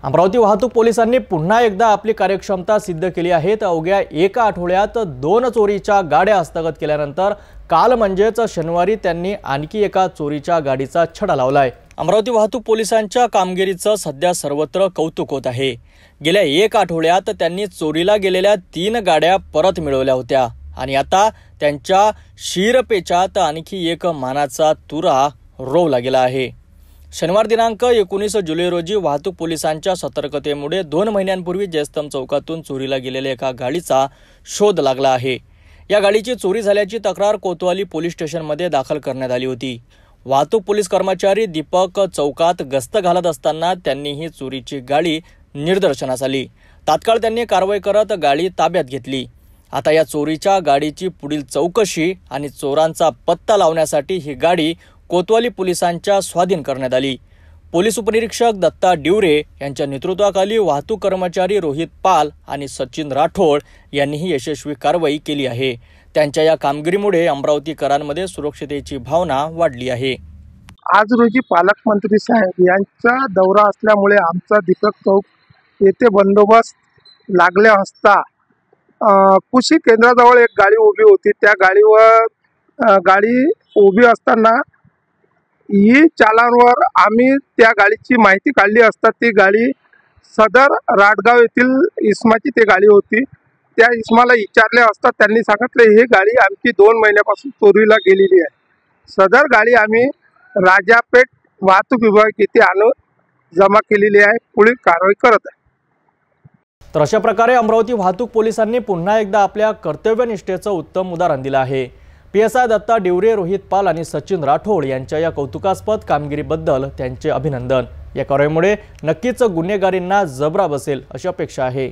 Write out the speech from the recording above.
अमरावती वाहतूक पोलिसांनी पुन्हा एकदा आपली कार्यक्षमता सिद्ध केली आहे। अवघ्या एका आठवड्यात 2 चोरीच्या गाड्या हस्तगत केल्यानंतर काल म्हणजेच शनिवारी त्यांनी आणखी एका चोरीच्या गाडीचा छडा लावलाय। अमरावती वाहतूक पोलिसांच्या कामगिरीचं सध्या सर्वत्र कौतुक होत आहे। गेल्या 1 आठवड्यात त्यांनी चोरीला गेलेल्या 3 गाड्या परत मिळवल्या होत्या आणि आता त्यांच्या शिरपेचात आणखी एक मानाचा तुरा रोवला गेला आहे। शनिवार दिनांक 19 जुलै रोजी वाहतूक पोलिसांच्या सतर्कतेमुळे 2 महिन्यांपूर्वी जयस्तंभ चौकातून चोरीला गेलेल्या एका गाडीचा शोध लागला आहे। या गाडीची चोरी झाल्याची तक्रार कोतवाली पोलीस स्टेशनमध्ये दाखल करण्यात आली होती। वाहतूक पोलीस कर्मचारी दीपक चौकात गस्त घालत असताना त्यांनी ही चोरीची गाडी निदर्शनास आली। तात्काळ त्यांनी कारवाई करत गाडी ताब्यात घेतली। आता या चोरीच्या गाडीची पुढील चौकशी आणि चोरांचा पत्ता लावण्यासाठी ही गाडी कोतवाली पोलिसांच्या स्वाधीन करण्यात आली। पोलीस उपनिरीक्षक दत्ता डिवरे यांच्या नेतृत्वाखाली वाहतूक कर्मचारी रोहित पाल आणि सचिन राठोड यांनी ही यशस्वी कारवाई केली आहे। त्यांच्या या कामगिरीमुळे अमरावतीकरांमध्ये सुरक्षिततेची भावना वाढली आहे। आज रोजी पालकमंत्री साहेब यांचा दौरा असल्यामुळे आमचा दीपक चौक येथे बंदोबस्त लागले असता कृषी केंद्राजवळ एक गाडी उभी होती। त्या गाडीवर गाडी उभी असताना ही चालांवर आम्ही त्या गाडीची माहिती काढली असता ती गाडी सदर राटगाव येथील इस्माची ती गाडी होती। त्या इस्माला विचारले असता त्यांनी सांगितले ही गाडी आमची 2 महिन्यापासून चोरीला गेलेली आहे। सदर गाडी आम्ही राजापेठ वाहतूक विभाग येथे आणून जमा केलेली आहे, पुढील कारवाई करत आहे। तर अशा प्रकारे अमरावती वाहतूक पोलिसांनी पुन्हा एकदा आपल्या कर्तव्यनिष्ठेचं उत्तम उदाहरण दिलं आहे। PSI दत्ता डिवरे, रोहित पाल आणि सचिन राठोड यांच्या या कौतुकास्पद कामगिरीबद्दल त्यांचे अभिनंदन। या कारवाईमुळे नक्कीच गुन्हेगारींना जबरा बसेल अशी अपेक्षा आहे।